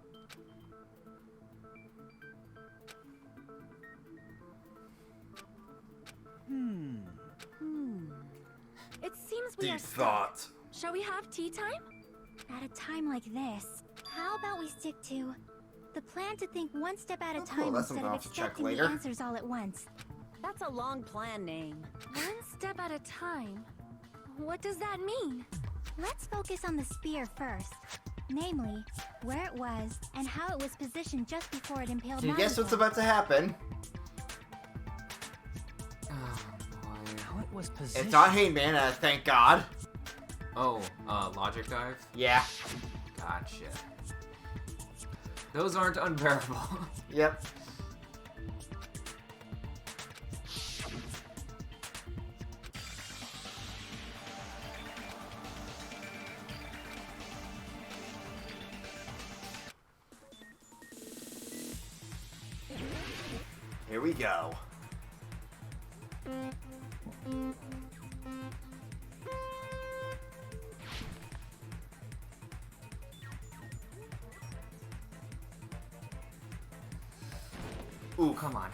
It seems we are Deep stuck. thought. Shall we have tea time? At a time like this, how about we stick to the plan to think one step at a Oh, cool. time That's instead something of I'll have to check accepting the later. answers all at once? That's a long plan name. One step at a time? What does that mean? Let's focus on the spear first. Namely, where it was and how it was positioned just before it impaled Can you guess Nagito. what's about to happen? Oh, boy. How it was positioned. It's not Hangman, thank God. Oh, logic dive? Yeah. Gotcha. Those aren't unbearable. Yep. Here we go. Ooh, come on.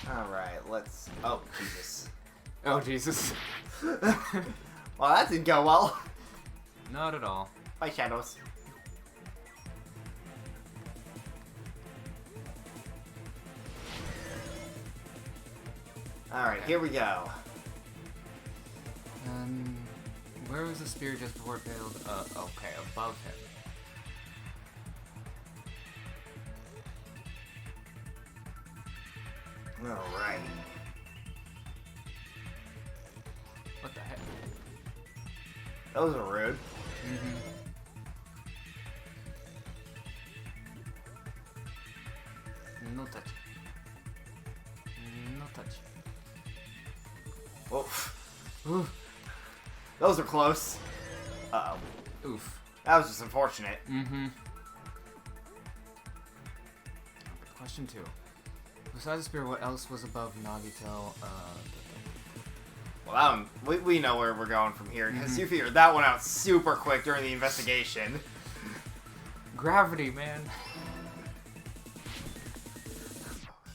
Alright, let's... Oh, Jesus. Oh, Jesus. Well, that didn't go well. Not at all. Bye, Shadows. Alright, here we go. Where was the spear just before it failed? Okay, above him. Alright. What the heck? Those are rude. No touch. No touch. Oof. Oof. Those are close. Uh-oh. Oof. That was just unfortunate. Question 2. Besides the spear, what else was above Nagito? Well, that one, we know where we're going from here, because you figured that one out super quick during the investigation. Gravity, man.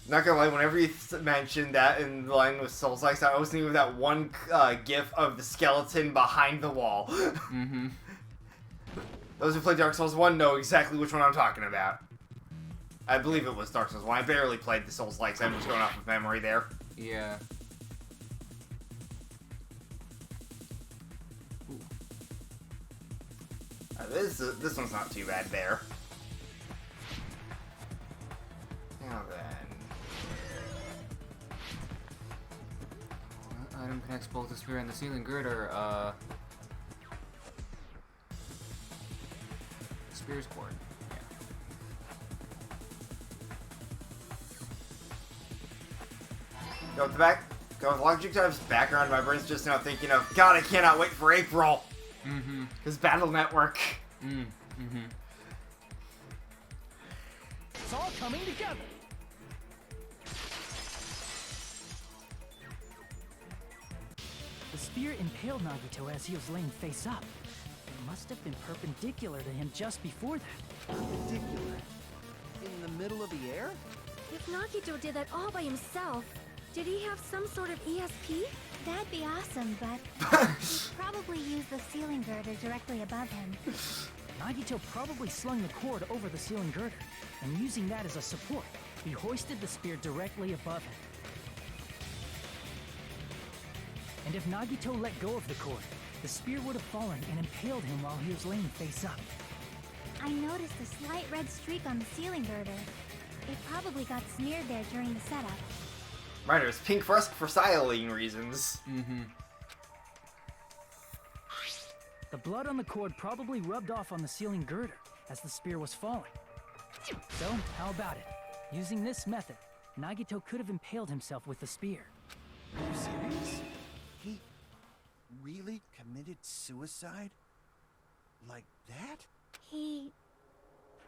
Not gonna lie, whenever you mentioned that in line with Souls Likes, I was thinking of that one gif of the skeleton behind the wall. Those who play Dark Souls 1 know exactly which one I'm talking about. I believe it was Dark Souls 1. I barely played the Souls Likes, I'm just going off of memory there. Yeah. This one's not too bad there. Now then. Item connects both the spear and the ceiling girder. Spear's cord. Yeah. Go with the back. Go with Logic Dive's background. My brain's just now thinking of, God, I cannot wait for April. Because Battle Network. It's all coming together. The spear impaled Nagito as he was laying face up. It must have been perpendicular to him just before that. Perpendicular. In the middle of the air? If if Nagito did that all by himself, did he have some sort of ESP? That'd be awesome, but he'd probably use the ceiling girder directly above him. Nagito probably slung the cord over the ceiling girder, and using that as a support, he hoisted the spear directly above him. And if Nagito let go of the cord, the spear would have fallen and impaled him while he was laying face up. I noticed a slight red streak on the ceiling girder. It probably got smeared there during the setup. Right, there's pink for styling reasons. Mm-hmm. The blood on the cord probably rubbed off on the ceiling girder as the spear was falling. So, how about it? Using this method, Nagito could have impaled himself with the spear. Are you serious? He really committed suicide? Like that? He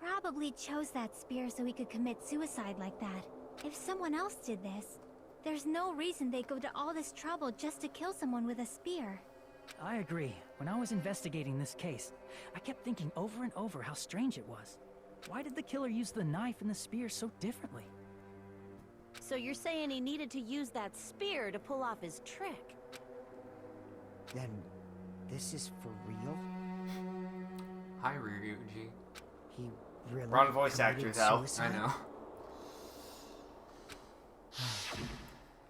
probably chose that spear so he could commit suicide like that. If someone else did this, there's no reason they'd go to all this trouble just to kill someone with a spear. I agree. When I was investigating this case, I kept thinking over and over how strange it was. Why did the killer use the knife and the spear so differently? So you're saying he needed to use that spear to pull off his trick? Then, this is for real? Hi, Ryuji. He really Wrong voice actor, committed though. suicide? I know.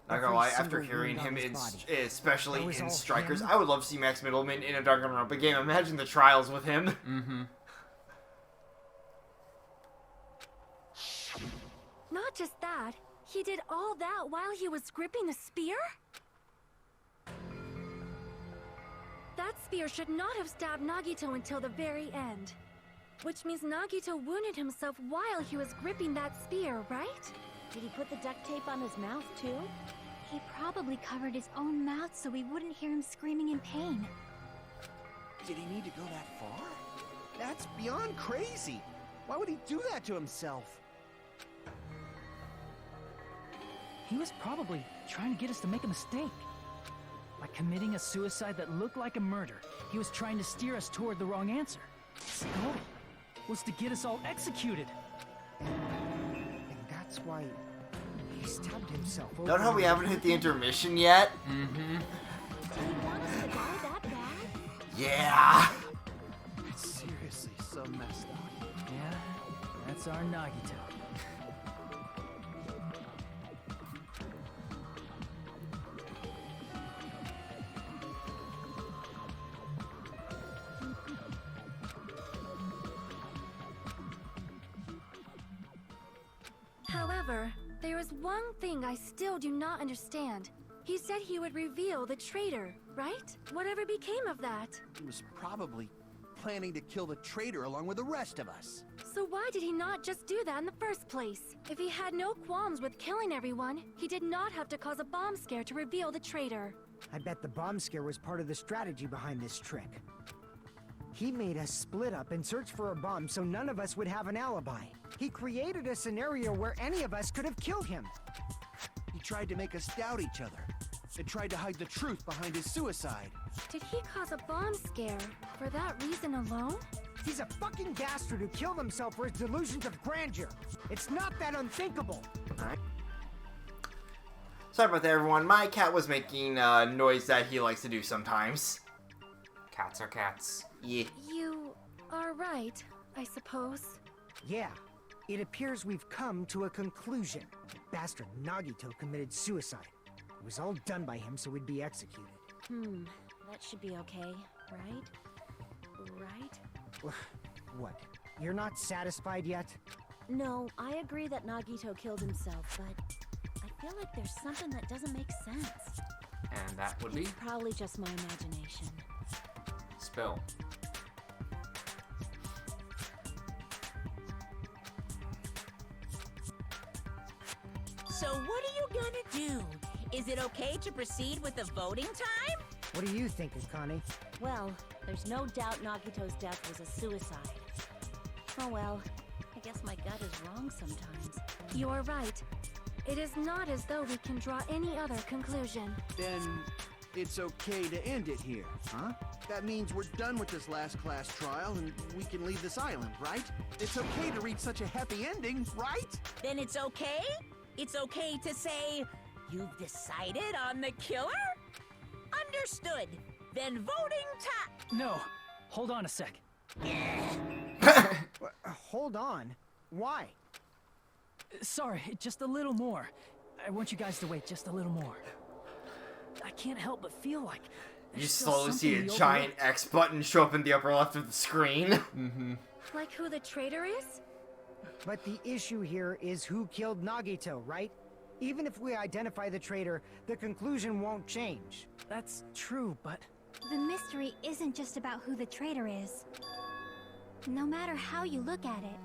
Not gonna Every lie, after single hearing wound on him, his body. especially That was in all Strikers, him? I would love to see Max Middleman in a Danganronpa game. Imagine the trials with him. Mm-hmm. Not just that, he did all that while he was gripping the spear? That spear should not have stabbed Nagito until the very end. Which means Nagito wounded himself while he was gripping that spear, right? Did he put the duct tape on his mouth, too? He probably covered his own mouth so we wouldn't hear him screaming in pain. Did he need to go that far? That's beyond crazy. Why would he do that to himself? He was probably trying to get us to make a mistake. By committing a suicide that looked like a murder, he was trying to steer us toward the wrong answer. His goal was to get us all executed. And that's why he stabbed himself over Note how we and haven't hit the intermission yet? Mm-hmm. Did he want us to die that bad? Yeah! It's seriously so messed up. Yeah, that's our Nagito. However, there is one thing I still do not understand. He said he would reveal the traitor, right? Whatever became of that? He was probably planning to kill the traitor along with the rest of us. So why did he not just do that in the first place? If he had no qualms with killing everyone, he did not have to cause a bomb scare to reveal the traitor. I bet the bomb scare was part of the strategy behind this trick. He made us split up and search for a bomb so none of us would have an alibi. He created a scenario where any of us could have killed him. He tried to make us doubt each other and tried to hide the truth behind his suicide. Did he cause a bomb scare for that reason alone? He's a fucking bastard who killed himself for his delusions of grandeur. It's not that unthinkable. Alright. Sorry about that, everyone. My cat was making a noise that he likes to do sometimes. Cats are cats. Yeah. You are right, I suppose. Yeah, it appears we've come to a conclusion. Bastard Nagito committed suicide. It was all done by him so we'd be executed. That should be okay, right? Right? What? You're not satisfied yet? No, I agree that Nagito killed himself, but I feel like there's something that doesn't make sense. And that would be It's probably just my imagination. spill. So what are you gonna do? Is it okay to proceed with the voting time? What do you think, Akane? Well, there's no doubt Nagito's death was a suicide. Oh well, I guess my gut is wrong sometimes. You are right. It is not as though we can draw any other conclusion. Then it's okay to end it here, huh? That means we're done with this last class trial and we can leave this island, right? It's okay to reach such a happy ending, right? Then it's okay? it's okay to say, "You've decided on the killer?" Understood. Then voting time. No, hold on a sec. Hold on. Why? Sorry, just a little more. I want you guys to wait just a little more. I can't help but feel like You there's still slowly see a something we giant overlooked. X button show up in the upper left of the screen. Like who the traitor is? But the issue here is who killed Nagito, right? Even if we identify the traitor, the conclusion won't change. That's true, but The mystery isn't just about who the traitor is. No matter how you look at it,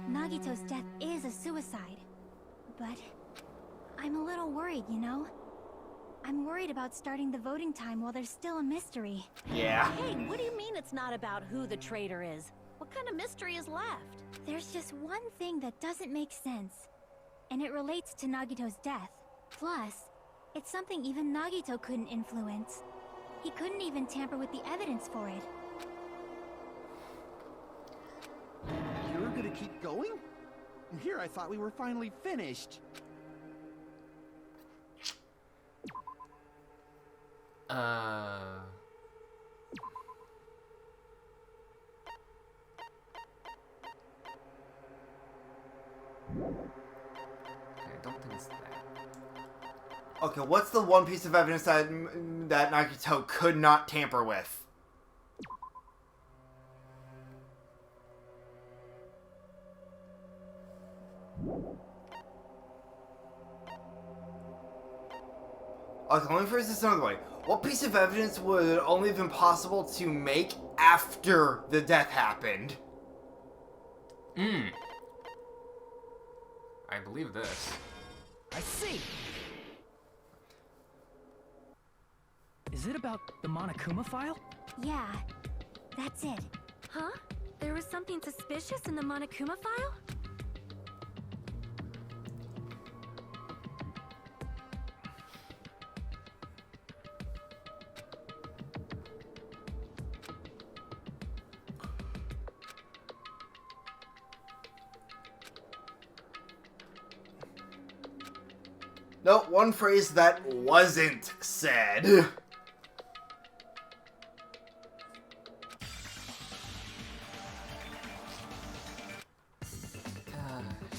Nagito's death is a suicide. But I'm a little worried, you know? I'm worried about starting the voting time while there's still a mystery. Yeah. Hey, what do you mean it's not about who the traitor is? What kind of mystery is left? There's just one thing that doesn't make sense, and it relates to Nagito's death. Plus, it's something even Nagito couldn't influence. He couldn't even tamper with the evidence for it. You're gonna keep going? Here, I thought we were finally finished. I don't think it's that. Okay, what's the one piece of evidence that Nagito could not tamper with? Okay, let me phrase this another way. What piece of evidence would only have been possible to make after the death happened? I believe this. I see. Is it about the Monokuma file? Yeah, that's it. Huh? There was something suspicious in the Monokuma file? No, one phrase that wasn't said.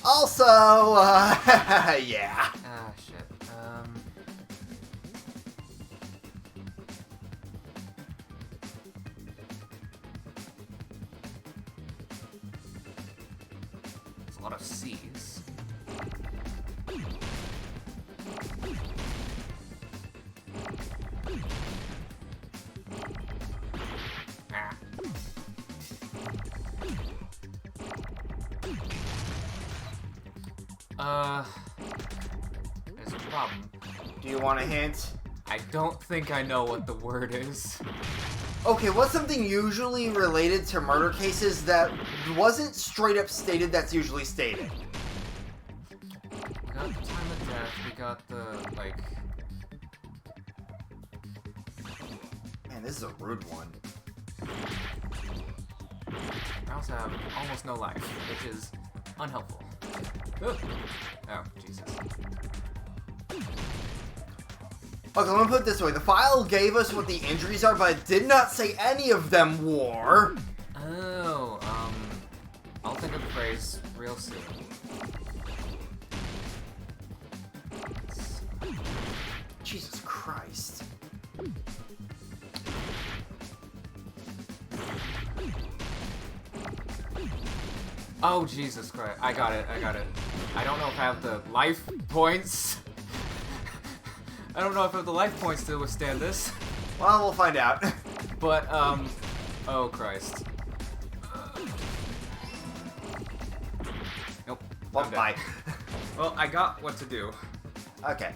Also, yeah. Ah, shit. There's a lot of C's. There's a problem. Do you want a hint? I don't think I know what the word is. Okay, what's something usually related to murder cases that wasn't straight up stated that's usually stated? We got the time of death, we got the, like... Man, this is a rude one. I also have almost no life, which is unhelpful. Ugh. Oh, Jesus. Okay, let me put it this way. The file gave us what the injuries are, but it did not say any of them were. Oh, I'll think of the phrase real soon. Jesus Christ. Oh, Jesus Christ. I got it. I don't know if I have the life points. I don't know if I have the life points to withstand this. Well, we'll find out. But, oh Christ. Nope. Well, I'm dead. bye. Well, I got what to do. Okay.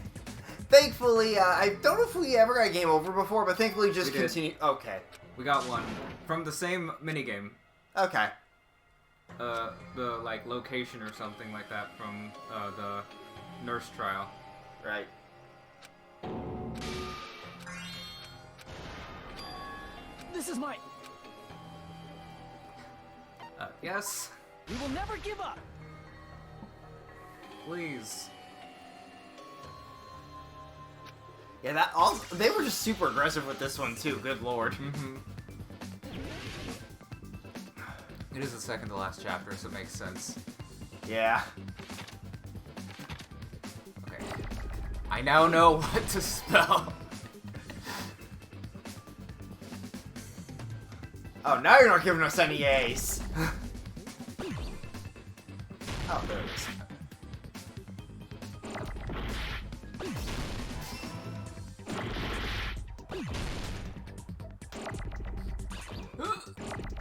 Thankfully, I don't know if we ever got game over before, but thankfully just We did. continue. Okay. We got one. From the same minigame. Okay. The, like, location or something like that from, the nurse trial. Right. This is mine. Yes? We will never give up. Please. Yeah, that also, they were just super aggressive with this one too. Good lord. Mm-hmm. It is the second to last chapter, so it makes sense. Yeah. Okay. I now know what to spell. Oh, now you're not giving us any A's. Oh, there it is.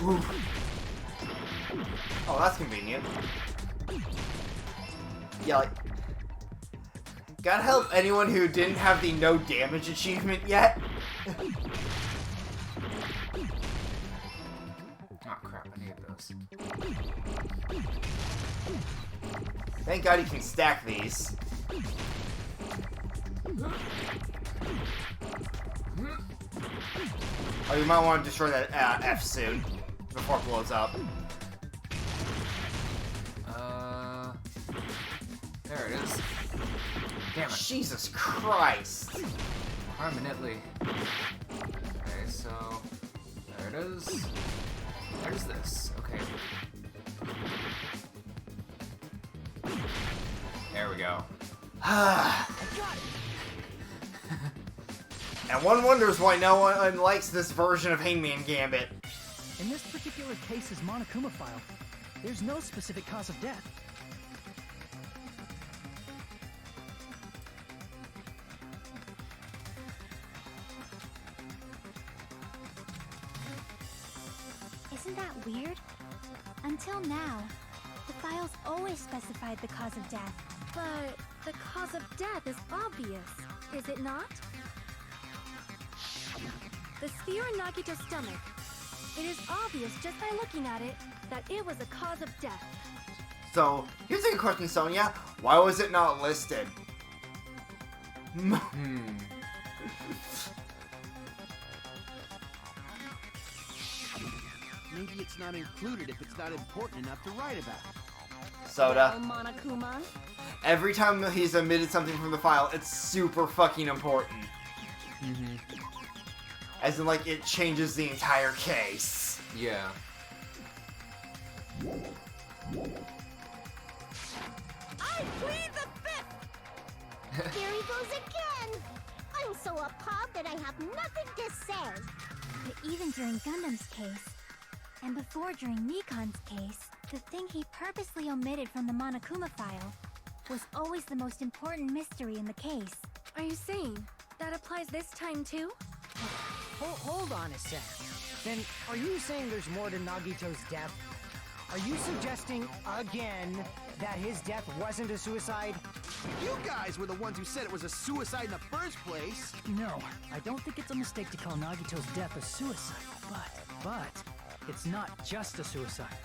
Ooh. Oh, that's convenient. Yeah, like... Gotta help anyone who didn't have the no damage achievement yet. Oh crap, I need those. Thank God you can stack these. Oh, you might want to destroy that F soon, before it blows up. There it is. Damn it. Jesus Christ. Permanently. Okay, so... There it is. There's this. Okay. There we go. And one wonders why no one likes this version of Hangman Gambit. In this particular case's Monokuma file, there's no specific cause of death. Isn't that weird? Until now, the files always specified the cause of death. But the cause of death is obvious, is it not? The spear in Nagito's stomach. It is obvious just by looking at it that it was a cause of death. So, here's a good question, Sonia. Why was it not listed? Maybe it's not included if it's not important enough to write about. Soda. Well, Monokuma, Every time he's omitted something from the file, it's super fucking important. Mm-hmm. As in, like, it changes the entire case. Yeah. I plead the fifth! Here he goes again! I'm so appalled that I have nothing to say. But even during Gundam's case, and before during Nikon's case, the thing he purposely omitted from the Monokuma file was always the most important mystery in the case. Are you saying that applies this time too? Hold on a sec. Then, are you saying there's more to Nagito's death? Are you suggesting, again, that his death wasn't a suicide? You guys were the ones who said it was a suicide in the first place. No, I don't think it's a mistake to call Nagito's death a suicide, but it's not just a suicide.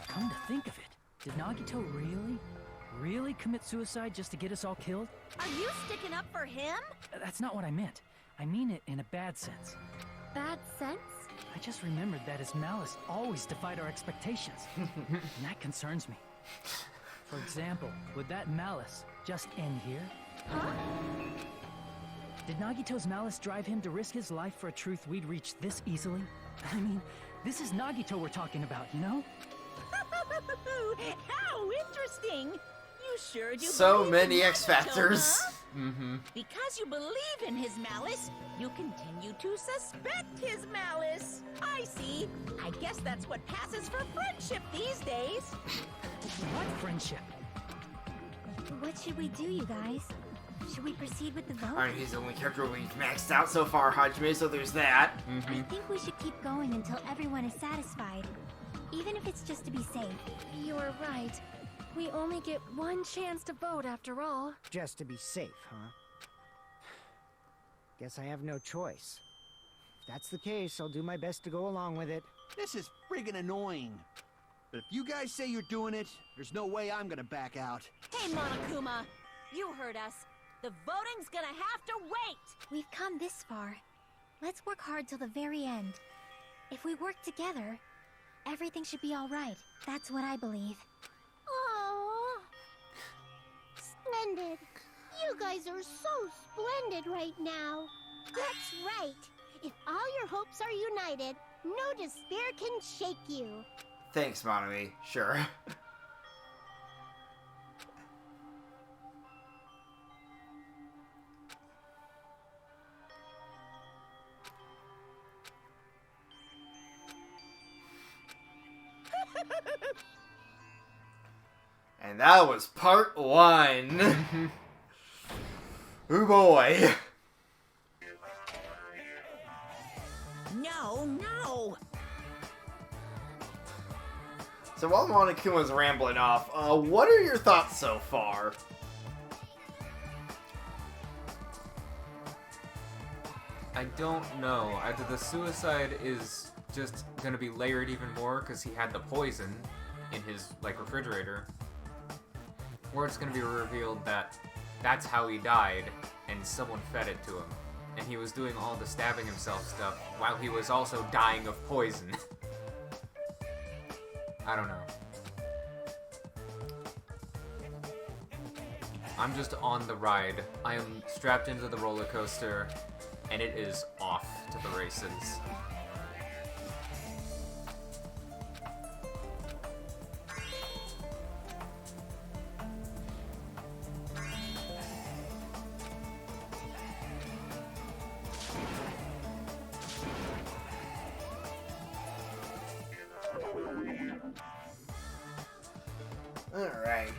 Come to think of it, did Nagito really commit suicide just to get us all killed? are you sticking up for him? That's not what I meant. I mean it in a bad sense. Bad sense? I just remembered that his malice always defied our expectations. And that concerns me. For example, would that malice just end here? Huh? Did Nagito's malice drive him to risk his life for a truth we'd reach this easily? I mean, this is Nagito we're talking about, you know? How interesting! You sure do So believe many in X Nagito, Factors. huh? Mm-hmm. Because you believe in his malice, you continue to suspect his malice. I see. I guess that's what passes for friendship these days. What friendship? What should we do, you guys? Should we proceed with the vote? Alright, he's the only character we've maxed out so far, Hajime, so there's that. I think we should keep going until everyone is satisfied. Even if it's just to be safe. You're right. We only get one chance to vote after all. Just to be safe, huh? Guess I have no choice. If that's the case, I'll do my best to go along with it. This is friggin' annoying. But if you guys say you're doing it, there's no way I'm gonna back out. Hey, Monokuma, you heard us. The voting's gonna have to wait! We've come this far. Let's work hard till the very end. If we work together, everything should be all right. That's what I believe. Oh, splendid. You guys guys are so splendid right now. That's right. If all your hopes are united, no despair can shake you. Thanks, Monami. Sure. And that was part 1. Ooh boy. No. So while Monokuma's rambling off, what are your thoughts so far? I don't know. Either the suicide is just gonna be layered even more because he had the poison in his refrigerator, or it's gonna be revealed that that's how he died and someone fed it to him, and he was doing all the stabbing himself stuff while he was also dying of poison. I don't know. I'm just on the ride. I am strapped into the roller coaster, and it is off to the races. Alright.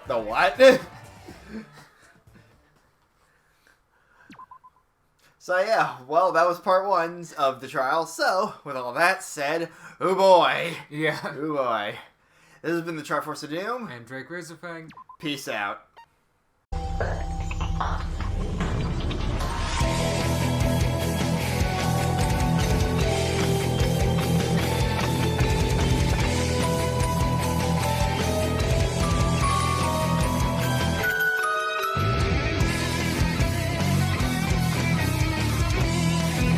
The what? So yeah, well, that was part 1 of the trial. So, with all that said, oh boy. Yeah. Oh boy. This has been the Triforce of Doom. And Drake Razorfang. Peace out.